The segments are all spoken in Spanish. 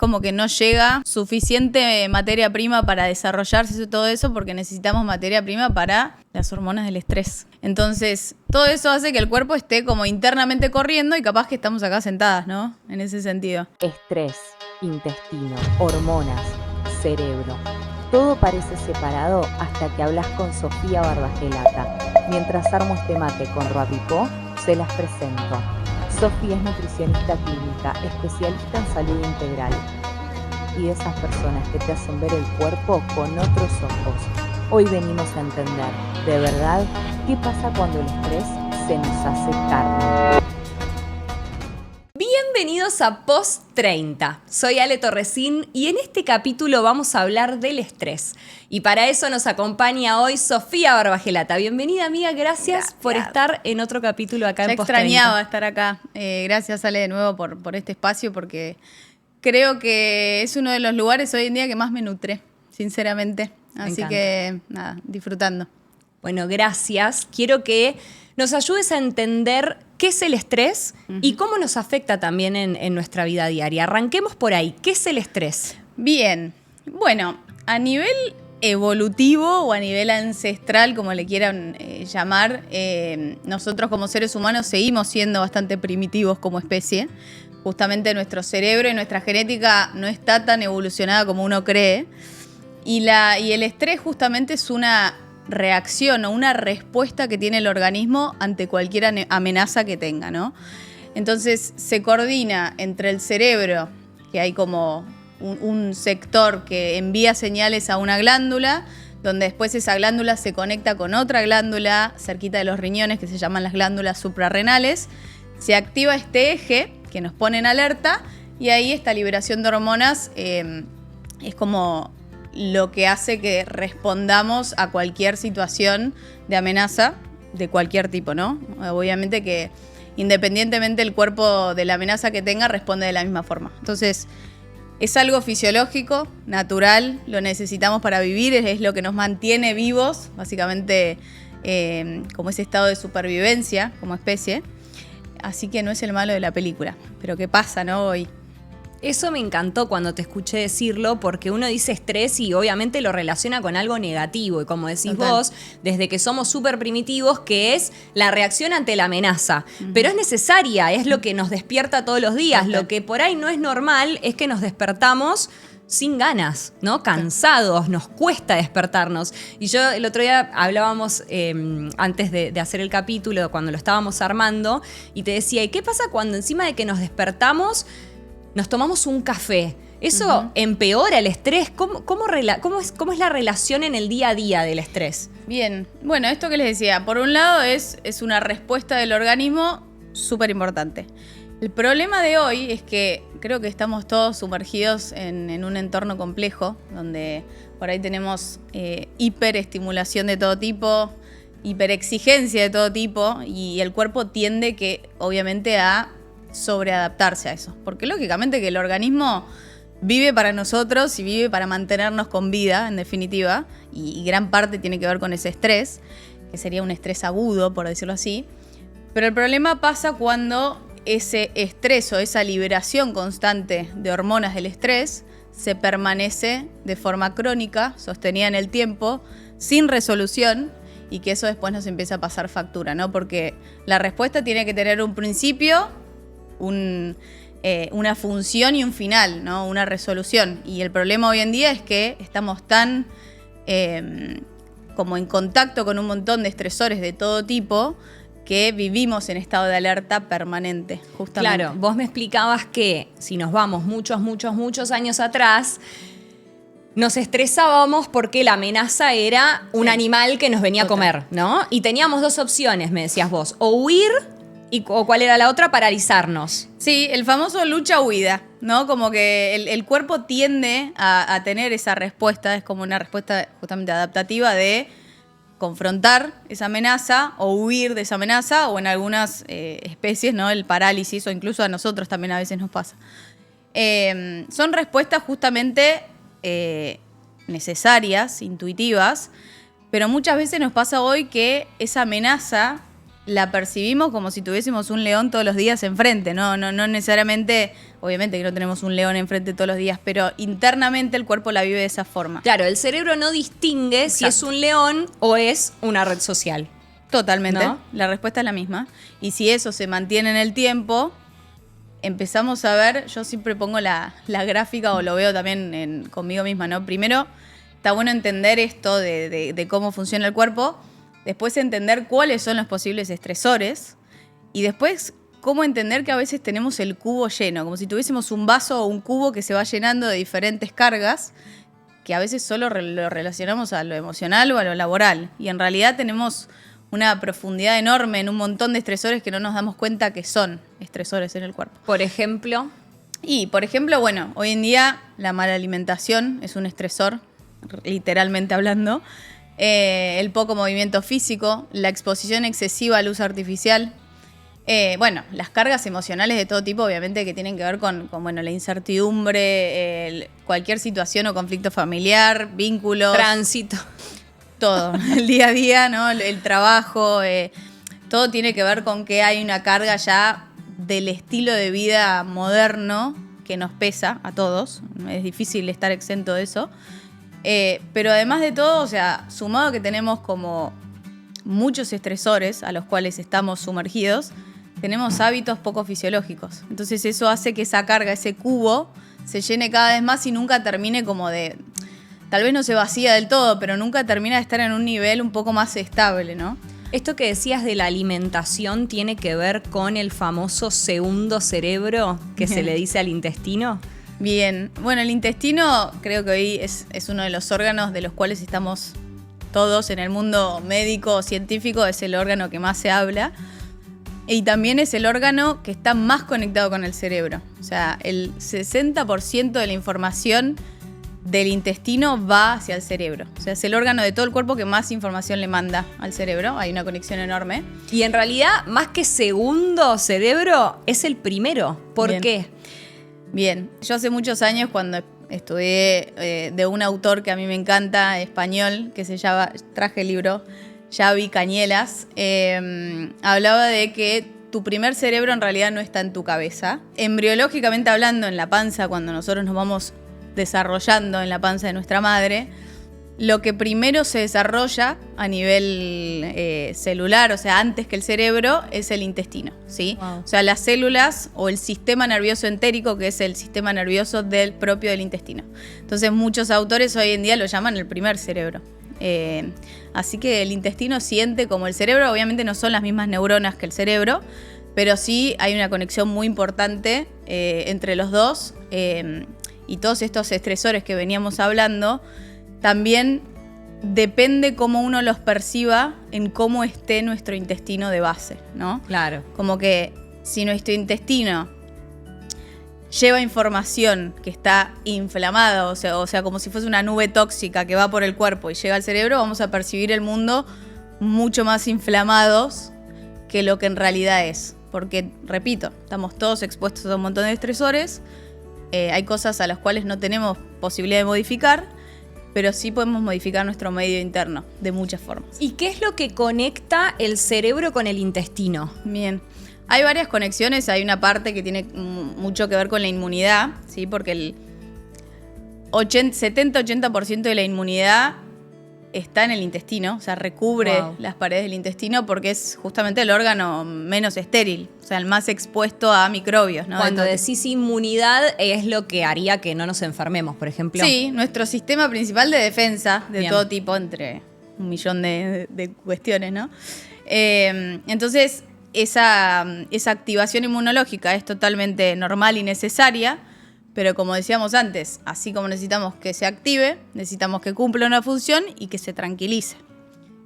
como que no llega suficiente materia prima para desarrollarse todo eso porque necesitamos materia prima para las hormonas del estrés. Entonces, todo eso hace que el cuerpo esté como internamente corriendo y capaz que estamos acá sentadas, ¿no? En ese sentido. Estrés, intestino, hormonas, cerebro. Todo parece separado hasta que hablas con Sofía Barbagelata. Mientras armo este mate con Rapipó, se las presento. Sofía es nutricionista clínica, especialista en salud integral. Y de esas personas que te hacen ver el cuerpo con otros ojos. Hoy venimos a entender, de verdad, qué pasa cuando el estrés se nos hace carne. Bienvenidos a Post 30. Soy Ale Torresín y en este capítulo vamos a hablar del estrés. Y para eso nos acompaña hoy Sofía Barbagelata. Bienvenida, amiga. Gracias por estar en otro capítulo acá en Post 30. Extrañaba estar acá. Gracias, Ale, de nuevo por este espacio porque creo que es uno de los lugares hoy en día que más me nutre, sinceramente. Así que, nada, disfrutando. Bueno, gracias. Quiero que nos ayudes a entender qué es el estrés y cómo nos afecta también en nuestra vida diaria. Arranquemos por ahí. ¿Qué es el estrés? Bien. Bueno, a nivel evolutivo o a nivel ancestral, como le quieran llamar, nosotros como seres humanos seguimos siendo bastante primitivos como especie. Justamente nuestro cerebro y nuestra genética no está tan evolucionada como uno cree. Y el estrés justamente es una reacción o una respuesta que tiene el organismo ante cualquier amenaza que tenga, ¿no? Entonces se coordina entre el cerebro, que hay como un sector que envía señales a una glándula, donde después esa glándula se conecta con otra glándula cerquita de los riñones que se llaman las glándulas suprarrenales. Se activa este eje que nos pone en alerta y ahí esta liberación de hormonas es como lo que hace que respondamos a cualquier situación de amenaza de cualquier tipo, ¿no? Obviamente que independientemente el cuerpo de la amenaza que tenga responde de la misma forma. Entonces es algo fisiológico, natural, lo necesitamos para vivir, es lo que nos mantiene vivos, básicamente como ese estado de supervivencia como especie. Así que no es el malo de la película. Pero ¿qué pasa, no? Hoy. Eso me encantó cuando te escuché decirlo, porque uno dice estrés y obviamente lo relaciona con algo negativo. Y como decís vos, desde que somos súper primitivos, que es la reacción ante la amenaza. Pero es necesaria, es lo que nos despierta todos los días. Lo que por ahí no es normal es que nos despertamos sin ganas, ¿no? Cansados, nos cuesta despertarnos. Y yo el otro día hablábamos antes de hacer el capítulo, cuando lo estábamos armando, y te decía, ¿y qué pasa cuando encima de que nos despertamos nos tomamos un café? ¿Eso empeora el estrés? ¿Cómo es la relación en el día a día del estrés? Bien, bueno, esto que les decía, por un lado es una respuesta del organismo súper importante. El problema de hoy es que creo que estamos todos sumergidos en un entorno complejo, donde por ahí tenemos hiperestimulación de todo tipo, hiperexigencia de todo tipo, y el cuerpo tiende que, obviamente, a sobreadaptarse a eso. Porque lógicamente que el organismo vive para nosotros y vive para mantenernos con vida, en definitiva, y gran parte tiene que ver con ese estrés, que sería un estrés agudo, por decirlo así. Pero el problema pasa cuando ese estrés o esa liberación constante de hormonas del estrés se permanece de forma crónica, sostenida en el tiempo, sin resolución, y que eso después nos empieza a pasar factura, ¿no? Porque la respuesta tiene que tener un principio, una función y un final, ¿no? Una resolución. Y el problema hoy en día es que estamos tan como en contacto con un montón de estresores de todo tipo que vivimos en estado de alerta permanente, justamente. Claro, vos me explicabas que si nos vamos muchos años atrás, nos estresábamos porque la amenaza era un animal que nos venía a comer, ¿no? Y teníamos dos opciones, me decías vos, o huir o ¿cuál era la otra? Paralizarnos. Sí, el famoso lucha-huida, ¿no? Como que el cuerpo tiende a tener esa respuesta, es como una respuesta justamente adaptativa de confrontar esa amenaza o huir de esa amenaza, o en algunas especies, ¿no? El parálisis, o incluso a nosotros también a veces nos pasa. Son respuestas justamente necesarias, intuitivas, pero muchas veces nos pasa hoy que esa amenaza la percibimos como si tuviésemos un león todos los días enfrente, no necesariamente Obviamente que no tenemos un león enfrente todos los días, pero internamente el cuerpo la vive de esa forma. Claro, el cerebro no distingue si es un león o es una red social. Totalmente, ¿No? La respuesta es la misma. Y si eso se mantiene en el tiempo, empezamos a ver, yo siempre pongo la gráfica o lo veo también conmigo misma, ¿no? Primero, está bueno entender esto de cómo funciona el cuerpo, después entender cuáles son los posibles estresores y después cómo entender que a veces tenemos el cubo lleno, como si tuviésemos un vaso o un cubo que se va llenando de diferentes cargas, que a veces solo lo relacionamos a lo emocional o a lo laboral. Y en realidad tenemos una profundidad enorme en un montón de estresores que no nos damos cuenta que son estresores en el cuerpo. Por ejemplo, Y, por ejemplo, bueno, hoy en día la mala alimentación es un estresor, literalmente hablando. El poco movimiento físico, la exposición excesiva a luz artificial. Bueno, las cargas emocionales de todo tipo, obviamente, que tienen que ver con bueno, la incertidumbre, cualquier situación o conflicto familiar, vínculos. tránsito. Todo, el día a día, ¿no? El trabajo, todo tiene que ver con que hay una carga ya del estilo de vida moderno que nos pesa a todos. Es difícil estar exento de eso. Pero además de todo, o sea, sumado a que tenemos como muchos estresores a los cuales estamos sumergidos, tenemos hábitos poco fisiológicos. Entonces eso hace que esa carga, ese cubo, se llene cada vez más y nunca termine como de... Tal vez no se vacía del todo, pero nunca termina de estar en un nivel un poco más estable, ¿no? Esto que decías de la alimentación tiene que ver con el famoso segundo cerebro que se le dice al intestino. Bien, bueno, el intestino creo que hoy es uno de los órganos de los cuales estamos todos en el mundo médico o científico, es el órgano que más se habla. Y también es el órgano que está más conectado con el cerebro. O sea, el 60% de la información del intestino va hacia el cerebro. O sea, es el órgano de todo el cuerpo que más información le manda al cerebro. Hay una conexión enorme. Y en realidad, más que segundo cerebro, es el primero. ¿Por Bien. qué? Bien, yo hace muchos años cuando estudié de un autor que a mí me encanta, español, que se llama, traje el libro, Xavi Cañelas, hablaba de que tu primer cerebro en realidad no está en tu cabeza. Embriológicamente hablando, en la panza, cuando nosotros nos vamos desarrollando en la panza de nuestra madre, lo que primero se desarrolla a nivel celular, o sea, antes que el cerebro, es el intestino, ¿sí? Wow. O sea, las células o el sistema nervioso entérico, que es el sistema nervioso propio del intestino. Entonces, muchos autores hoy en día lo llaman el primer cerebro. Así que el intestino siente como el cerebro. Obviamente no son las mismas neuronas que el cerebro, pero sí hay una conexión muy importante entre los dos. Y todos estos estresores que veníamos hablando, también depende cómo uno los perciba en cómo esté nuestro intestino de base, ¿no? Claro. Como que si nuestro intestino lleva información que está inflamada, o sea, como si fuese una nube tóxica que va por el cuerpo y llega al cerebro, vamos a percibir el mundo mucho más inflamados que lo que en realidad es. Porque, repito, estamos todos expuestos a un montón de estresores, hay cosas a las cuales no tenemos posibilidad de modificar, pero sí podemos modificar nuestro medio interno de muchas formas. ¿Y qué es lo que conecta el cerebro con el intestino? Bien. Hay varias conexiones, hay una parte que tiene mucho que ver con la inmunidad, ¿sí? Porque el 70-80% de la inmunidad está en el intestino, o sea, recubre las paredes del intestino porque es justamente el órgano menos estéril, o sea, el más expuesto a microbios, ¿no? Cuando decís inmunidad, es lo que haría que no nos enfermemos, por ejemplo. Sí, nuestro sistema principal de defensa de Bien. todo tipo, entre un millón de cuestiones, ¿no? Entonces, esa activación inmunológica es totalmente normal y necesaria, pero como decíamos antes, así como necesitamos que se active, necesitamos que cumpla una función y que se tranquilice.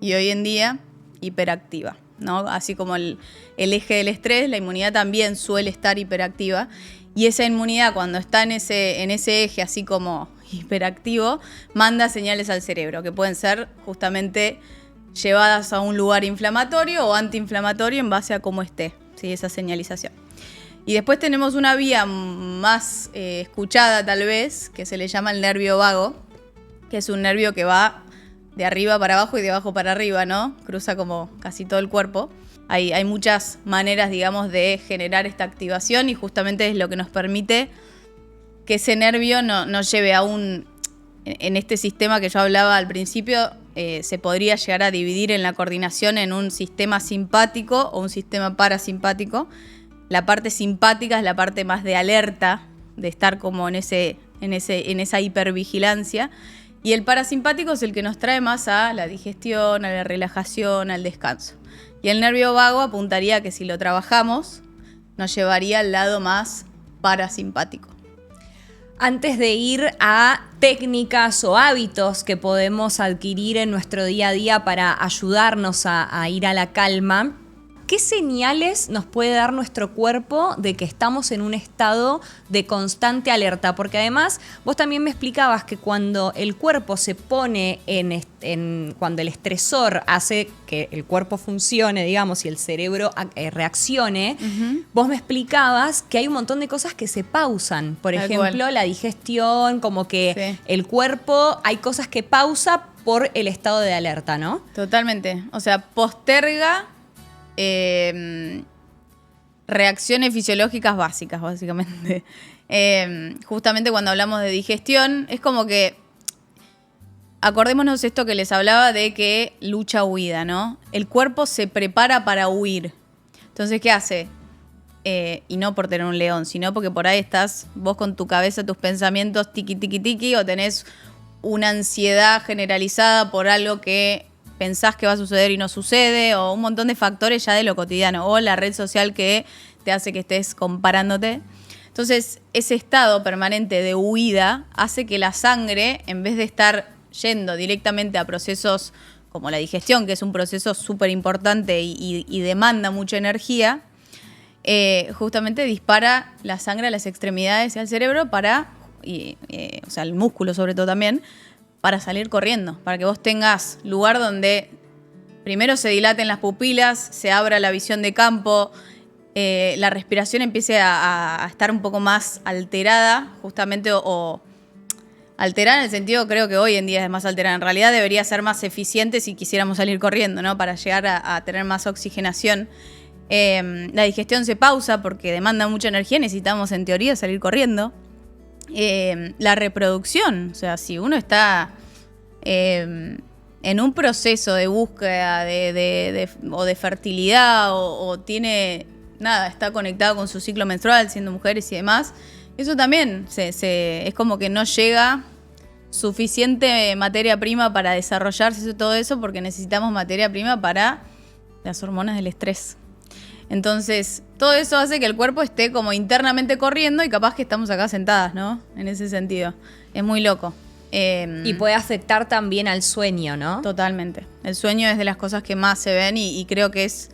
Y hoy en día, hiperactiva, ¿no? Así como el eje del estrés, la inmunidad también suele estar hiperactiva. Y esa inmunidad, cuando está en ese eje así como hiperactivo, manda señales al cerebro, que pueden ser justamente llevadas a un lugar inflamatorio o antiinflamatorio en base a cómo esté, ¿sí? Esa señalización. Y después tenemos una vía más escuchada tal vez, que se le llama el nervio vago, que es un nervio que va de arriba para abajo y de abajo para arriba, ¿no? Cruza como casi todo el cuerpo. Hay muchas maneras, digamos, de generar esta activación y justamente es lo que nos permite que ese nervio no lleve a en este sistema que yo hablaba al principio, se podría llegar a dividir en la coordinación en un sistema simpático o un sistema parasimpático. La parte simpática es la parte más de alerta, de estar como en esa hipervigilancia. Y el parasimpático es el que nos trae más a la digestión, a la relajación, al descanso. Y el nervio vago apuntaría a que si lo trabajamos, nos llevaría al lado más parasimpático. Antes de ir a técnicas o hábitos que podemos adquirir en nuestro día a día para ayudarnos a ir a la calma, ¿qué señales nos puede dar nuestro cuerpo de que estamos en un estado de constante alerta? Porque además vos también me explicabas que cuando el cuerpo se pone cuando el estresor hace que el cuerpo funcione, digamos, y el cerebro reaccione, vos me explicabas que hay un montón de cosas que se pausan. Por ejemplo, la digestión, como que el cuerpo, hay cosas que pausa por el estado de alerta, ¿no? Totalmente. O sea, posterga reacciones fisiológicas básicas, básicamente. Justamente cuando hablamos de digestión, es como que acordémonos esto que les hablaba de que lucha-huida, ¿no? El cuerpo se prepara para huir. Entonces, ¿qué hace? Y no por tener un león, sino porque por ahí estás vos con tu cabeza, tus pensamientos tiki, tiki, tiki, o tenés una ansiedad generalizada por algo que pensás que va a suceder y no sucede, o un montón de factores ya de lo cotidiano, o la red social que te hace que estés comparándote. Entonces, ese estado permanente de huida hace que la sangre, en vez de estar yendo directamente a procesos como la digestión, que es un proceso súper importante y demanda mucha energía, justamente dispara la sangre a las extremidades y al cerebro o sea, el músculo sobre todo también, para salir corriendo, para que vos tengas lugar donde primero se dilaten las pupilas, se abra la visión de campo, la respiración empiece a estar un poco más alterada, justamente, o alterada en el sentido, creo que hoy en día es más alterada. En realidad debería ser más eficiente si quisiéramos salir corriendo, ¿no? Para llegar a tener más oxigenación. La digestión se pausa porque demanda mucha energía, necesitamos en teoría salir corriendo. La reproducción, o sea, si uno está en un proceso de búsqueda o de fertilidad o tiene, está conectado con su ciclo menstrual, siendo mujeres y demás, eso también es como que no llega suficiente materia prima para desarrollarse todo eso, porque necesitamos materia prima para las hormonas del estrés. Entonces, todo eso hace que el cuerpo esté como internamente corriendo y capaz que estamos acá sentadas, ¿no? En ese sentido. Es muy loco. Y puede afectar también al sueño, ¿no? Totalmente. El sueño es de las cosas que más se ven y creo que es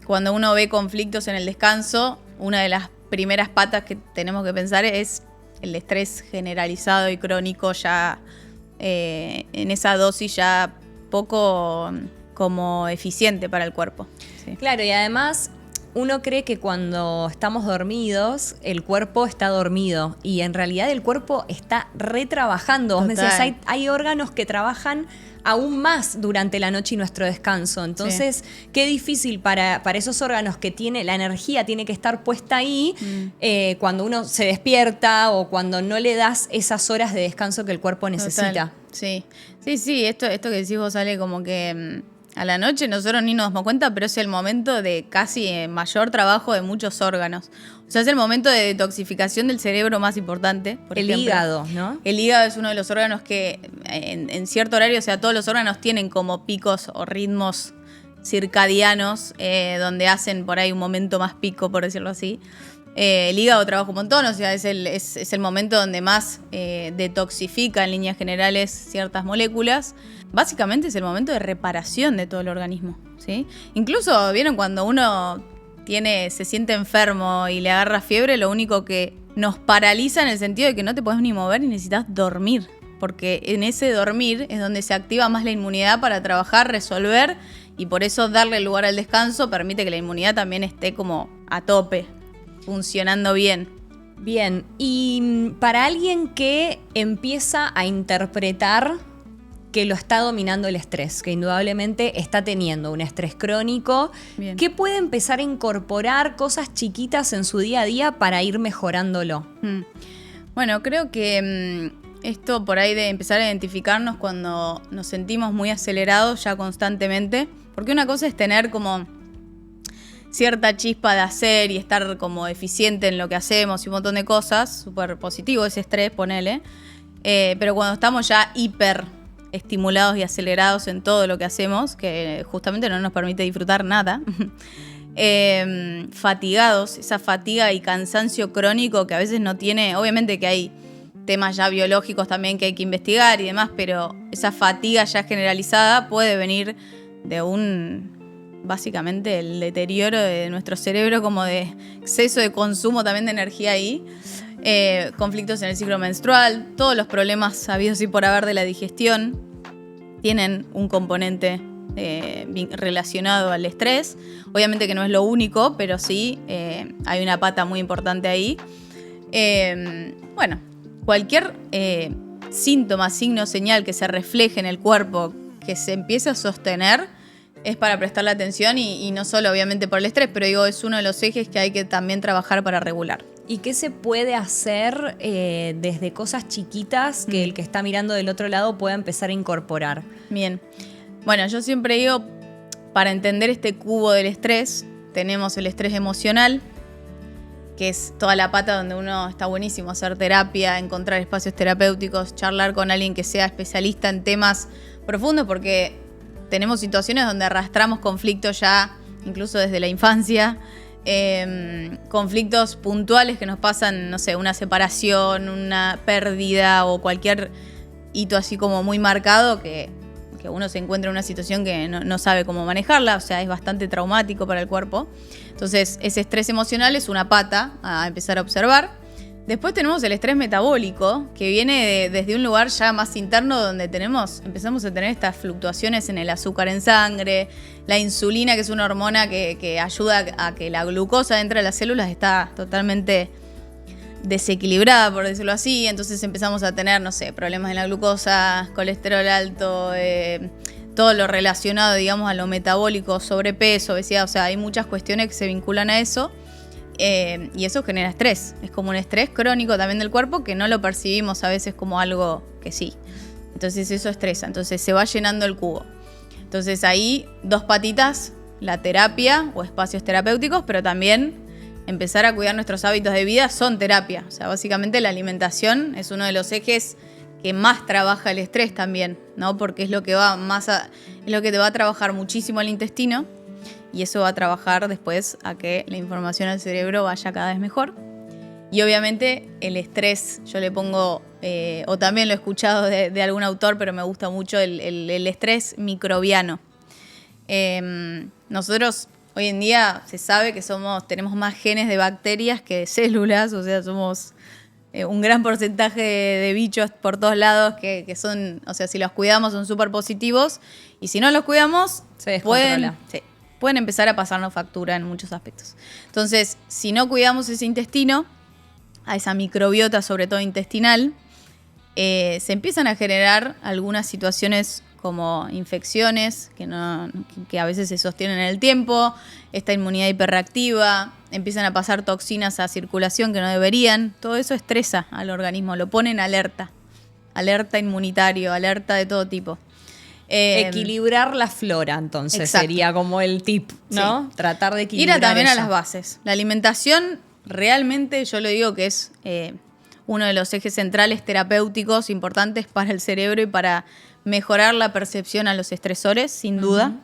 cuando uno ve conflictos en el descanso, una de las primeras patas que tenemos que pensar es el estrés generalizado y crónico ya en esa dosis ya poco como eficiente para el cuerpo. Sí. Claro, y además uno cree que cuando estamos dormidos, el cuerpo está dormido y en realidad el cuerpo está retrabajando. Vos me decías, hay órganos que trabajan aún más durante la noche y nuestro descanso. Entonces, qué difícil para esos órganos que la energía tiene que estar puesta ahí cuando uno se despierta o cuando no le das esas horas de descanso que el cuerpo necesita. Total. Sí, esto que decís vos, Ale, como que a la noche nosotros ni nos damos cuenta, pero es el momento de casi mayor trabajo de muchos órganos. O sea, es el momento de detoxificación del cerebro más importante. Por ejemplo, hígado, ¿no? El hígado es uno de los órganos que en cierto horario, o sea, todos los órganos tienen como picos o ritmos circadianos donde hacen por ahí un momento más pico, por decirlo así. El hígado trabaja un montón, o sea, es el momento donde más detoxifica en líneas generales ciertas moléculas. Básicamente es el momento de reparación de todo el organismo, ¿sí? Incluso, ¿vieron cuando uno se siente enfermo y le agarra fiebre? Lo único que nos paraliza en el sentido de que no te podés ni mover y necesitas dormir. Porque en ese dormir es donde se activa más la inmunidad para trabajar, resolver, y por eso darle lugar al descanso permite que la inmunidad también esté como a tope, funcionando bien. Bien, y para alguien que empieza a interpretar que lo está dominando el estrés, que indudablemente está teniendo un estrés crónico, Bien. que puede empezar a incorporar cosas chiquitas en su día a día para ir mejorándolo. Bueno, creo que esto por ahí de empezar a identificarnos cuando nos sentimos muy acelerados ya constantemente, porque una cosa es tener como cierta chispa de hacer y estar como eficiente en lo que hacemos y un montón de cosas, súper positivo ese estrés, ponele, pero cuando estamos ya hiper estimulados y acelerados en todo lo que hacemos, que justamente no nos permite disfrutar nada, fatigados, esa fatiga y cansancio crónico que a veces no tiene, obviamente que hay temas ya biológicos también que hay que investigar y demás, pero esa fatiga ya generalizada puede venir de básicamente el deterioro de nuestro cerebro, como de exceso de consumo también de energía ahí, conflictos en el ciclo menstrual, todos los problemas sabidos y por haber de la digestión tienen un componente relacionado al estrés. Obviamente que no es lo único, pero sí hay una pata muy importante ahí. Bueno, cualquier síntoma, signo, señal que se refleje en el cuerpo, que se empiece a sostener, es para prestarle atención y no solo obviamente por el estrés, pero digo, es uno de los ejes que hay que también trabajar para regular. ¿Y qué se puede hacer desde cosas chiquitas que el que está mirando del otro lado pueda empezar a incorporar? Bien. Bueno, yo siempre digo, para entender este cubo del estrés, tenemos el estrés emocional, que es toda la pata donde uno está buenísimo, hacer terapia, encontrar espacios terapéuticos, charlar con alguien que sea especialista en temas profundos, porque tenemos situaciones donde arrastramos conflictos ya, incluso desde la infancia, conflictos puntuales que nos pasan, no sé, una separación, una pérdida o cualquier hito así como muy marcado que uno se encuentra en una situación que no sabe cómo manejarla, o sea, es bastante traumático para el cuerpo. Entonces, ese estrés emocional es una pata a empezar a observar. Después tenemos el estrés metabólico, que viene desde un lugar ya más interno donde empezamos a tener estas fluctuaciones en el azúcar en sangre, la insulina, que es una hormona que ayuda a que la glucosa dentro de las células está totalmente desequilibrada, por decirlo así. Entonces empezamos a tener, no sé, problemas en la glucosa, colesterol alto, todo lo relacionado, digamos, a lo metabólico, sobrepeso, obesidad. O sea, hay muchas cuestiones que se vinculan a eso. Y eso genera estrés. Es como un estrés crónico también del cuerpo que no lo percibimos a veces como algo que sí. Entonces eso estresa. Entonces se va llenando el cubo. Entonces ahí dos patitas, la terapia o espacios terapéuticos, pero también empezar a cuidar nuestros hábitos de vida son terapia. O sea, básicamente la alimentación es uno de los ejes que más trabaja el estrés también, ¿no? Porque es lo que es lo que te va a trabajar muchísimo el intestino. Y eso va a trabajar después a que la información al cerebro vaya cada vez mejor. Y obviamente el estrés, yo le pongo, o también lo he escuchado de algún autor, pero me gusta mucho el estrés microbiano. Nosotros hoy en día se sabe que tenemos más genes de bacterias que de células, o sea, somos un gran porcentaje de bichos por todos lados que son, o sea, si los cuidamos son súper positivos, y si no los cuidamos, se descontrola. Pueden empezar a pasarnos factura en muchos aspectos. Entonces, si no cuidamos ese intestino, a esa microbiota, sobre todo intestinal, se empiezan a generar algunas situaciones como infecciones que a veces se sostienen en el tiempo, esta inmunidad hiperreactiva, empiezan a pasar toxinas a circulación que no deberían. Todo eso estresa al organismo, lo pone en alerta inmunitario, alerta de todo tipo. Equilibrar la flora, entonces, exacto, sería como el tip, ¿no? Sí. Tratar de equilibrar. Ir también eso. A las bases. La alimentación realmente yo le digo que es uno de los ejes centrales terapéuticos importantes para el cerebro y para mejorar la percepción a los estresores, sin duda.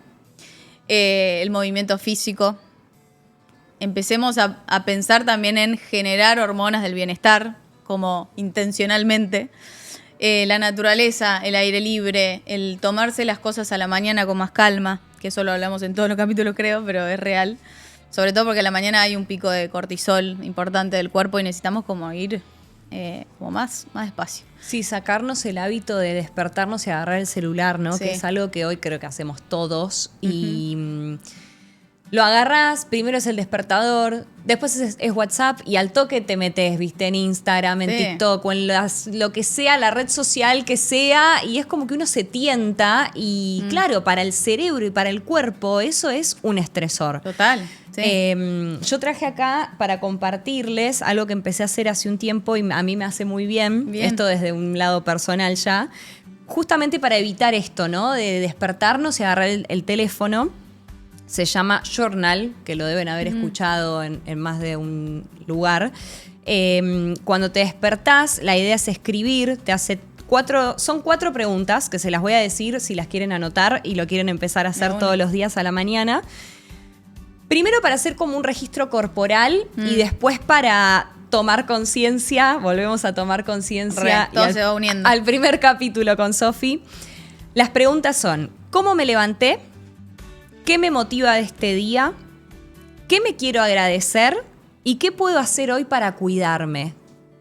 El movimiento físico. Empecemos a pensar también en generar hormonas del bienestar, como intencionalmente. La naturaleza, el aire libre, el tomarse las cosas a la mañana con más calma, que eso lo hablamos en todos los capítulos creo, pero es real. Sobre todo porque a la mañana hay un pico de cortisol importante del cuerpo y necesitamos como ir como más despacio. Sí, sacarnos el hábito de despertarnos y agarrar el celular, ¿no? Sí. Que es algo que hoy creo que hacemos todos. Y Lo agarrás, primero es el despertador, después es WhatsApp y al toque te metes, viste, en Instagram, en TikTok o en lo que sea, la red social que sea, y es como que uno se tienta y claro, para el cerebro y para el cuerpo eso es un estresor. Total. Sí. Yo traje acá para compartirles algo que empecé a hacer hace un tiempo y a mí me hace muy bien. Esto desde un lado personal ya, justamente para evitar esto, ¿no? De despertarnos y agarrar el teléfono. Se llama Journal, que lo deben haber escuchado en más de un lugar. Cuando te despertás, la idea es escribir, te hace son 4 preguntas que se las voy a decir si las quieren anotar y lo quieren empezar a hacer todos los días a la mañana. Primero para hacer como un registro corporal y después para tomar conciencia, volvemos a tomar conciencia. Todo se va uniendo. Al primer capítulo con Sofi. Las preguntas son, ¿cómo me levanté? ¿Qué me motiva de este día? ¿Qué me quiero agradecer? ¿Y qué puedo hacer hoy para cuidarme?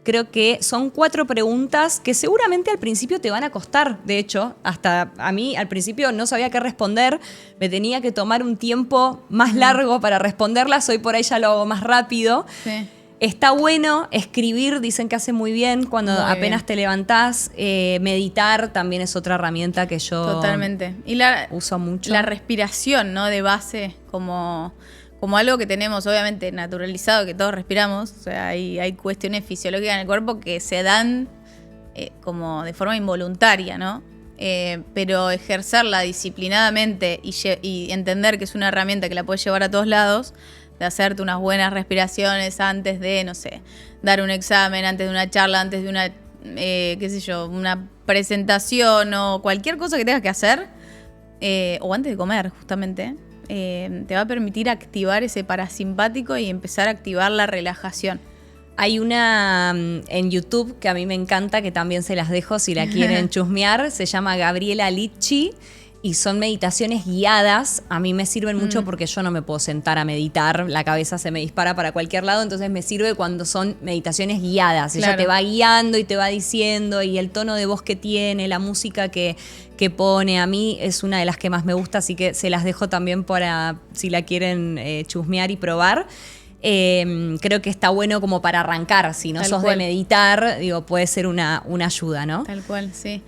Creo que son 4 preguntas que seguramente al principio te van a costar. De hecho, hasta a mí al principio no sabía qué responder. Me tenía que tomar un tiempo más largo para responderlas. Hoy por ahí ya lo hago más rápido. Sí. Está bueno escribir, dicen que hace muy bien cuando apenas te levantás. Meditar también es otra herramienta que yo totalmente. Y uso mucho. La respiración, ¿no? De base, como algo que tenemos obviamente naturalizado, que todos respiramos. O sea, hay cuestiones fisiológicas en el cuerpo que se dan como de forma involuntaria, ¿no? Pero ejercerla disciplinadamente y entender que es una herramienta que la puedes llevar a todos lados, de hacerte unas buenas respiraciones antes de, no sé, dar un examen, antes de una charla, antes de una, qué sé yo, una presentación o cualquier cosa que tengas que hacer, o antes de comer, justamente, te va a permitir activar ese parasimpático y empezar a activar la relajación. Hay una en YouTube que a mí me encanta, que también se las dejo si la quieren chusmear, se llama Gabriela Litchi. Y son meditaciones guiadas. A mí me sirven mucho porque yo no me puedo sentar a meditar. La cabeza se me dispara para cualquier lado. Entonces me sirve cuando son meditaciones guiadas. Claro. Ella te va guiando y te va diciendo. Y el tono de voz que tiene, la música que pone. A mí es una de las que más me gusta. Así que se las dejo también para si la quieren chusmear y probar. Creo que está bueno como para arrancar. Si no sos de meditar, digo, puede ser una ayuda, ¿no? Tal cual, sí.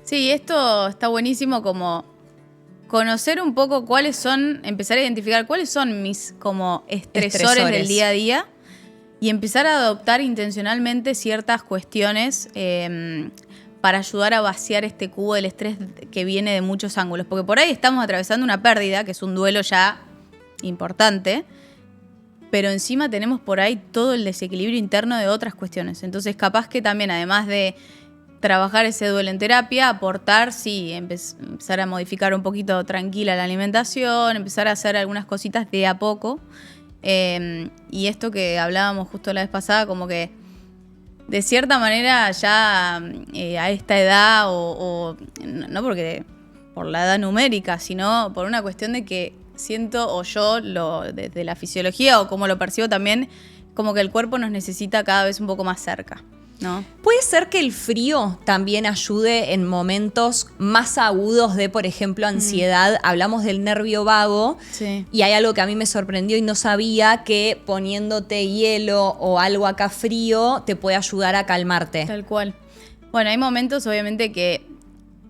Sí, esto está buenísimo como conocer un poco empezar a identificar cuáles son mis como estresores del día a día y empezar a adoptar intencionalmente ciertas cuestiones para ayudar a vaciar este cubo del estrés que viene de muchos ángulos. Porque por ahí estamos atravesando una pérdida, que es un duelo ya importante, pero encima tenemos por ahí todo el desequilibrio interno de otras cuestiones. Entonces capaz que también, además de trabajar ese duelo en terapia, aportar, sí, empezar a modificar un poquito tranquila la alimentación, empezar a hacer algunas cositas de a poco. Y esto que hablábamos justo la vez pasada, como que de cierta manera ya a esta edad, o no porque por la edad numérica, sino por una cuestión de que siento, o yo desde la fisiología o como lo percibo también, como que el cuerpo nos necesita cada vez un poco más cerca, ¿no? Puede ser que el frío también ayude en momentos más agudos de, por ejemplo, ansiedad. Hablamos del nervio vago, sí. Y hay algo que a mí me sorprendió y no sabía, que poniéndote hielo o algo acá frío te puede ayudar a calmarte. Tal cual. Bueno, hay momentos obviamente que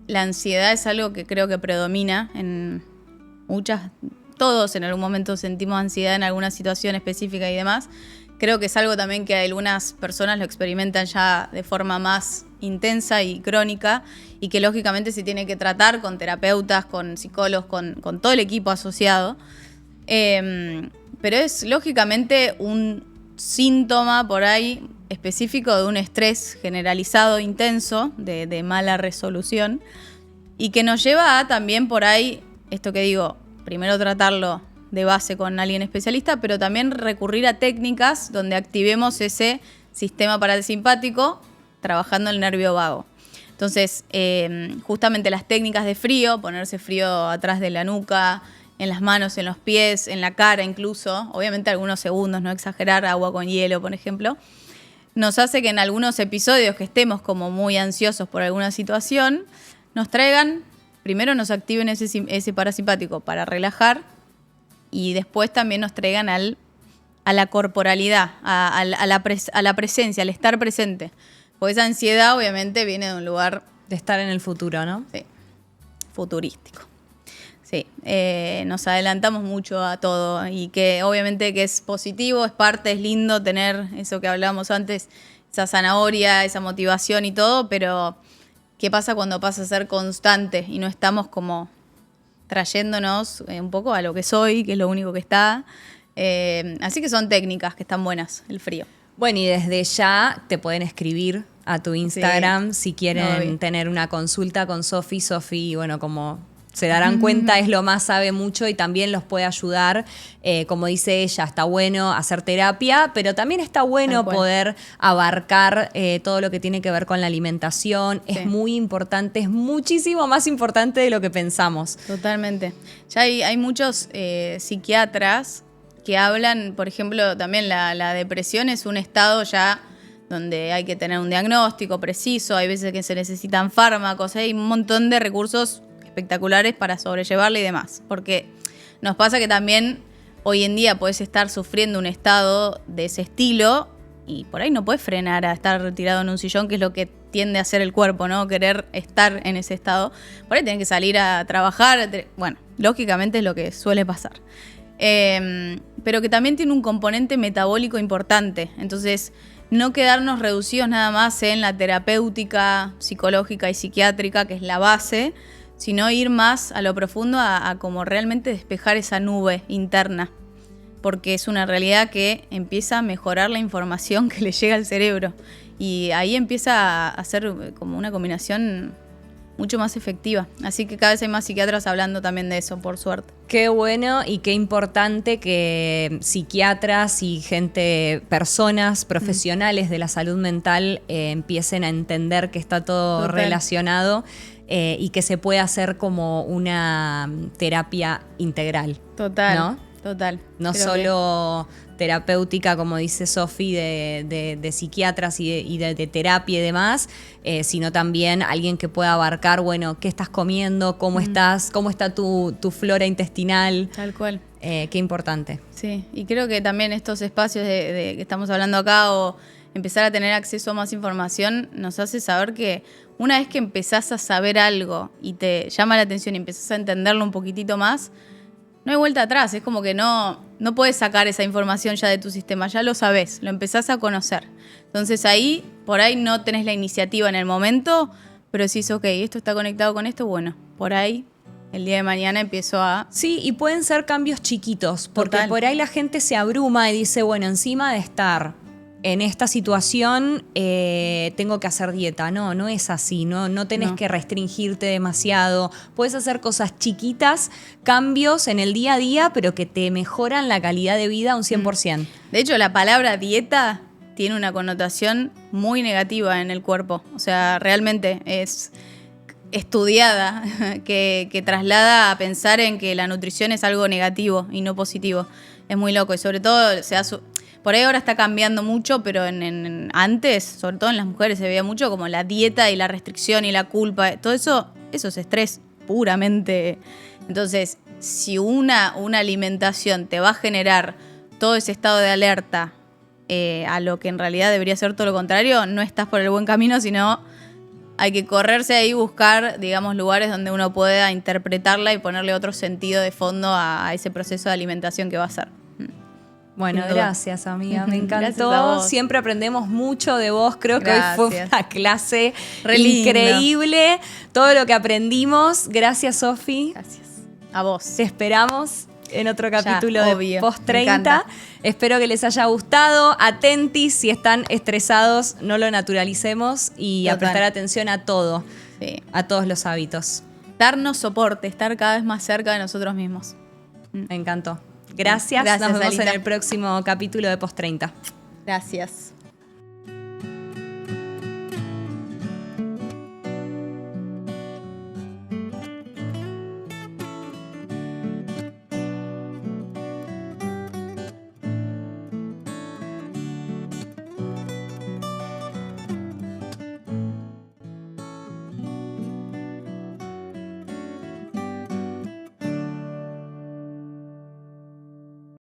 la ansiedad es algo que creo que predomina en todos en algún momento sentimos ansiedad en alguna situación específica y demás. Creo que es algo también que algunas personas lo experimentan ya de forma más intensa y crónica y que lógicamente se tiene que tratar con terapeutas, con psicólogos, con todo el equipo asociado. Pero es lógicamente un síntoma por ahí específico de un estrés generalizado, intenso, de mala resolución y que nos lleva a también por ahí, esto que digo, primero tratarlo de base con alguien especialista, pero también recurrir a técnicas donde activemos ese sistema parasimpático trabajando el nervio vago. Entonces, justamente las técnicas de frío, ponerse frío atrás de la nuca, en las manos, en los pies, en la cara incluso, obviamente algunos segundos, no exagerar, agua con hielo, por ejemplo, nos hace que en algunos episodios que estemos como muy ansiosos por alguna situación, nos traigan, primero nos activen ese parasimpático para relajar, y después también nos traigan a la corporalidad, a la presencia, al estar presente. Porque esa ansiedad obviamente viene de un lugar... De estar en el futuro, ¿no? Sí, futurístico. Sí, nos adelantamos mucho a todo y que obviamente que es positivo, es parte, es lindo tener eso que hablábamos antes, esa zanahoria, esa motivación y todo, pero ¿qué pasa cuando pasa a ser constante y no estamos como trayéndonos un poco a lo que soy, que es lo único que está? Así que son técnicas que están buenas, el frío. Bueno, y desde ya te pueden escribir a tu Instagram si quieren Obvio. tener una consulta con Sofi. Sofi, bueno, como se darán cuenta, es lo más, sabe mucho y también los puede ayudar. Como dice ella, está bueno hacer terapia, pero también está bueno poder abarcar todo lo que tiene que ver con la alimentación. Sí. Es muy importante, es muchísimo más importante de lo que pensamos. Totalmente. Ya hay muchos psiquiatras que hablan, por ejemplo, también la depresión es un estado ya donde hay que tener un diagnóstico preciso, hay veces que se necesitan fármacos, hay un montón de recursos espectaculares para sobrellevarla y demás. Porque nos pasa que también hoy en día podés estar sufriendo un estado de ese estilo y por ahí no podés frenar a estar retirado en un sillón, que es lo que tiende a hacer el cuerpo, ¿no? Querer estar en ese estado. Por ahí tenés que salir a trabajar. Bueno, lógicamente es lo que suele pasar. Pero que también tiene un componente metabólico importante. Entonces, no quedarnos reducidos nada más en la terapéutica, psicológica y psiquiátrica, que es la base, sino ir más a lo profundo, a como realmente despejar esa nube interna. Porque es una realidad que empieza a mejorar la información que le llega al cerebro. Y ahí empieza a ser como una combinación mucho más efectiva. Así que cada vez hay más psiquiatras hablando también de eso, por suerte. Qué bueno y qué importante que psiquiatras y personas profesionales de la salud mental empiecen a entender que está todo relacionado y que se puede hacer como una terapia integral. Total, ¿no? Total. No solo terapéutica, como dice Sofi, de psiquiatras y de terapia y demás, sino también alguien que pueda abarcar, bueno, qué estás comiendo, cómo estás, cómo está tu flora intestinal. Tal cual. Qué importante. Sí, y creo que también estos espacios de que estamos hablando acá o empezar a tener acceso a más información nos hace saber que una vez que empezás a saber algo y te llama la atención y empezás a entenderlo un poquitito más, no hay vuelta atrás, es como que no puedes sacar esa información ya de tu sistema, ya lo sabés, lo empezás a conocer. Entonces ahí, por ahí no tenés la iniciativa en el momento, pero decís, ok, esto está conectado con esto, bueno, por ahí el día de mañana empiezo a... Sí, y pueden ser cambios chiquitos, porque Total. por ahí la gente se abruma y dice, bueno, encima de estar en esta situación tengo que hacer dieta. No es así, no tenés que restringirte demasiado. Puedes hacer cosas chiquitas, cambios en el día a día, pero que te mejoran la calidad de vida un 100%. De hecho, la palabra dieta tiene una connotación muy negativa en el cuerpo. O sea, realmente es estudiada, que traslada a pensar en que la nutrición es algo negativo y no positivo. Es muy loco y sobre todo por ahí ahora está cambiando mucho, pero antes, sobre todo en las mujeres, se veía mucho como la dieta y la restricción y la culpa. Todo eso es estrés puramente. Entonces, si una alimentación te va a generar todo ese estado de alerta a lo que en realidad debería ser todo lo contrario, no estás por el buen camino, sino hay que correrse ahí y buscar, digamos, lugares donde uno pueda interpretarla y ponerle otro sentido de fondo a ese proceso de alimentación que va a ser. Bueno, gracias, amiga. Me encantó. Gracias a vos. Siempre aprendemos mucho de vos. Creo que hoy fue una clase increíble. Todo lo que aprendimos. Gracias, Sofi. Gracias. A vos. Te esperamos en otro capítulo de Post 30. Me Espero que les haya gustado. Atentis, si están estresados, no lo naturalicemos y a prestar atención a todo, a todos los hábitos. Darnos soporte, estar cada vez más cerca de nosotros mismos. Me encantó. Gracias. Nos vemos en el próximo capítulo de Post 30. Gracias.